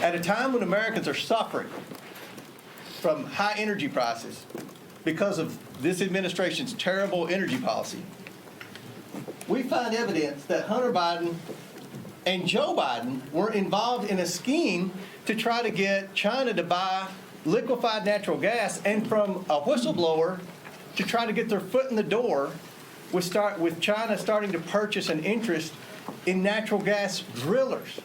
At a time when Americans are suffering from high energy prices because of this administration's terrible energy policy, we find evidence that Hunter Biden and Joe Biden were involved in a scheme to try to get China to buy liquefied natural gas, and from a whistleblower to try to get their foot in the door with China starting to purchase an interest in natural gas drillers.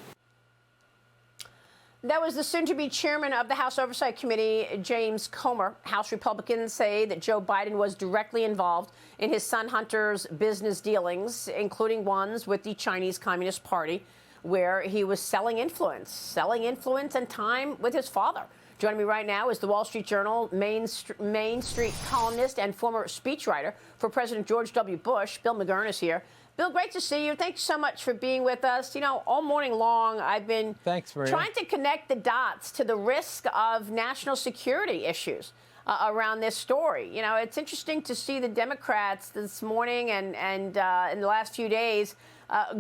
That was the soon-to-be chairman of the House Oversight Committee, James Comer. House Republicans say that Joe Biden was directly involved in his son Hunter's business dealings, including ones with the Chinese Communist Party, where he was selling influence and time with his father. Joining me right now is the Wall Street Journal Main Street columnist and former speechwriter for President George W. Bush. Bill McGurn is here. Bill, great to see you. Thanks so much for being with us. You know, all morning long, I've been trying to connect the dots to the risk of national security issues around this story. You know, it's interesting to see the Democrats this morning and in the last few days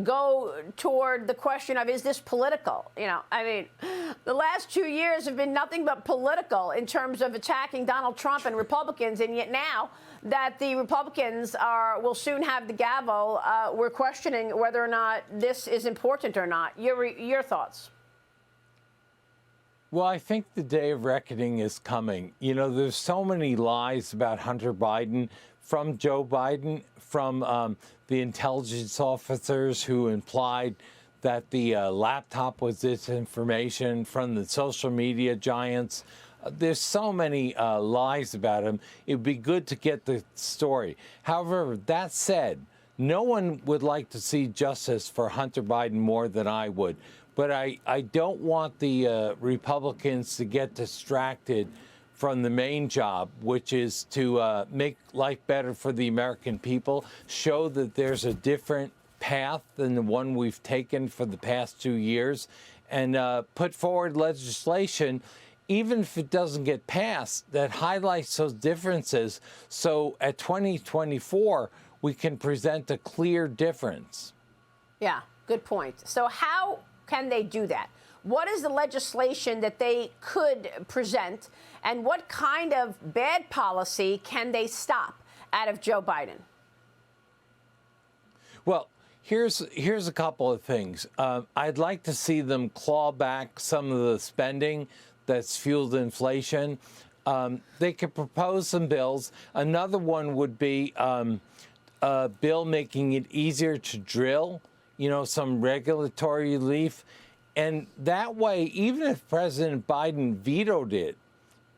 go toward the question of, is this political? You know, I mean, the last 2 years have been nothing but political in terms of attacking Donald Trump and Republicans, and yet now that the Republicans will soon have the gavel, we're questioning whether or not this is important or not. Your thoughts? Well, I think the day of reckoning is coming. You know, there's so many lies about Hunter Biden from Joe Biden, from the intelligence officers who implied that the laptop was disinformation, from the social media giants. There's so many lies about him. It would be good to get the story. However, that said, no one would like to see justice for Hunter Biden more than I would. But I don't want the Republicans to get distracted from the main job, which is to make life better for the American people, show that there's a different path than the one we've taken for the past 2 years, and put forward legislation, even if it doesn't get passed, that highlights those differences, so at 2024 we can present a clear difference. Yeah, good point. So how can they do that? What is the legislation that they could present, and what kind of bad policy can they stop out of Joe Biden? Well, here's a couple of things. I'd like to see them claw back some of the spending that's fueled inflation. They could propose some bills. Another one would be a bill making it easier to drill, you know, some regulatory relief. And that way, even if President Biden vetoed it,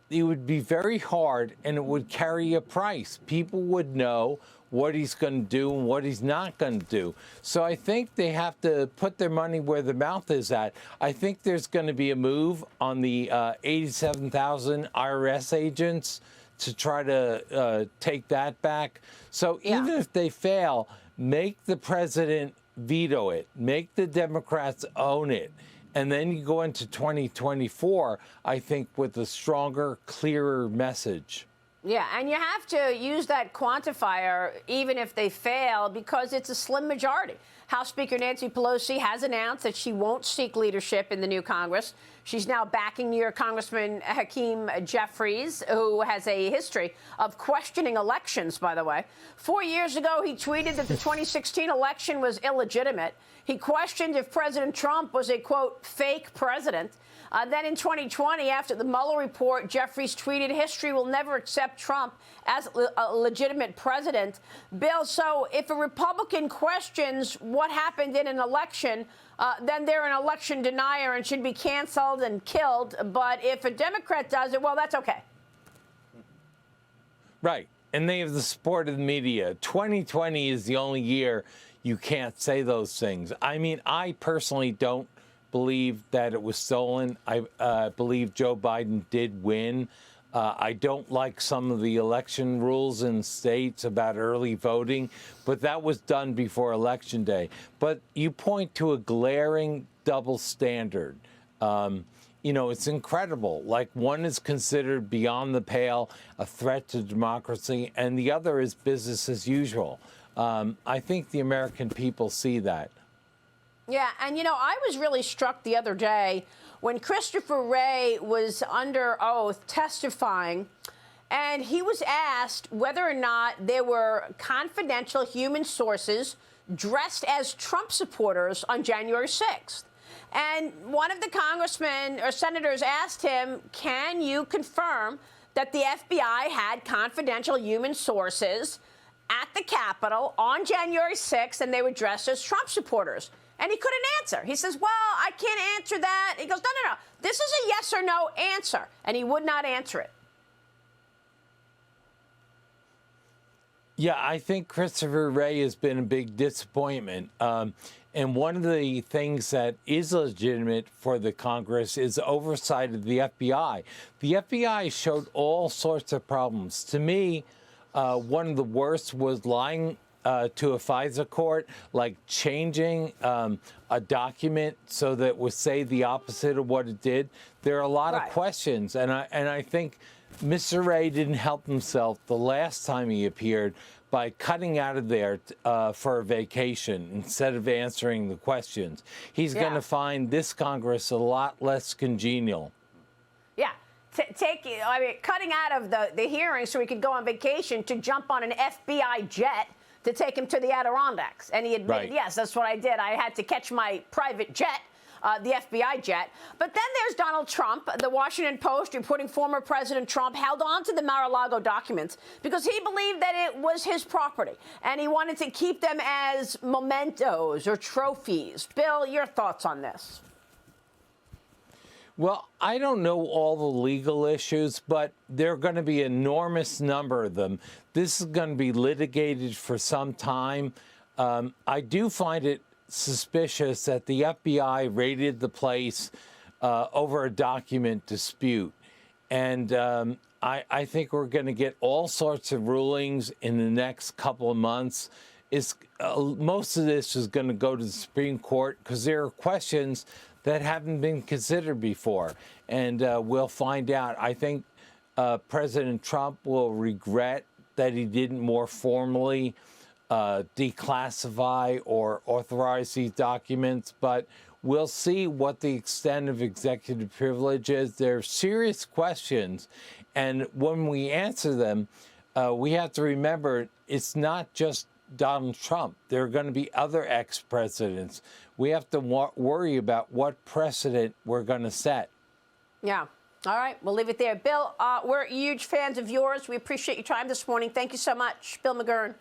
it would be very hard and it would carry a price. People would know what he's going to do and what he's not going to do. So I think they have to put their money where their mouth is at. I think there's going to be a move on the 87,000 IRS agents to try to take that back. So even if they fail, make the president veto it, make the Democrats own it, and then you go into 2024, I think, with a stronger, clearer message. Yeah, and you have to use that quantifier even if they fail, because it's a slim majority. House Speaker Nancy Pelosi has announced that she won't seek leadership in the new Congress. She's now backing New York Congressman Hakeem Jeffries, who has a history of questioning elections, by the way. 4 years ago, he tweeted that the 2016 election was illegitimate. He questioned if President Trump was a, quote, fake president. Then in 2020, after the Mueller report, Jeffries tweeted, history will never accept Trump as a legitimate president. Bill, so if a Republican questions what happened in an election, then they're an election denier and should be canceled and killed. But if a Democrat does it, well, that's okay. Right. And they have the support of the media. 2020 is the only year you can't say those things. I mean, I personally don't believe that it was stolen. I believe Joe Biden did win. I don't like some of the election rules in states about early voting, but that was done before Election Day. But you point to a glaring double standard. You know, it's incredible. Like, one is considered beyond the pale, a threat to democracy, and the other is business as usual. I think the American people see that. Yeah, and I was really struck the other day when Christopher Wray was under oath testifying, and he was asked whether or not there were confidential human sources dressed as Trump supporters on January 6th. And one of the congressmen or senators asked him, can you confirm that the FBI had confidential human sources at the Capitol on January 6th and they were dressed as Trump supporters? And he couldn't answer. He says, well, I can't answer that. He goes, no. This is a yes or no answer. And he would not answer it. Yeah, I think Christopher Wray has been a big disappointment. And one of the things that is legitimate for the Congress is oversight of the FBI. The FBI showed all sorts of problems. To me, one of the worst was lying to a FISA court, like changing a document so that it would say the opposite of what it did. There are a lot of questions, and I think Mr. Wray didn't help himself the last time he appeared by cutting out of there for a vacation instead of answering the questions. He's going to find this Congress a lot less congenial. Yeah. Cutting out of the hearing so he could go on vacation to jump on an FBI jet to take him to the Adirondacks. And he admitted, yes, that's what I did. I had to catch my private jet, the FBI jet. But then there's Donald Trump. The Washington Post reporting former President Trump held on to the Mar-a-Lago documents because he believed that it was his property. And he wanted to keep them as mementos or trophies. Bill, your thoughts on this? Well, I don't know all the legal issues, but there are going to be an enormous number of them. This is going to be litigated for some time. I do find it suspicious that the FBI raided the place over a document dispute. And I think we're going to get all sorts of rulings in the next couple of months. Most of this is going to go to the Supreme Court because there are questions that haven't been considered before. And we'll find out. I think President Trump will regret that he didn't more formally declassify or authorize these documents, but we'll see what the extent of executive privilege is. There are serious questions, and when we answer them, we have to remember it's not just Donald Trump. There are going to be other ex-presidents. We have to worry about what precedent we're going to set. Yeah. All right. We'll leave it there. Bill, we're huge fans of yours. We appreciate your time this morning. Thank you so much. Bill McGurn,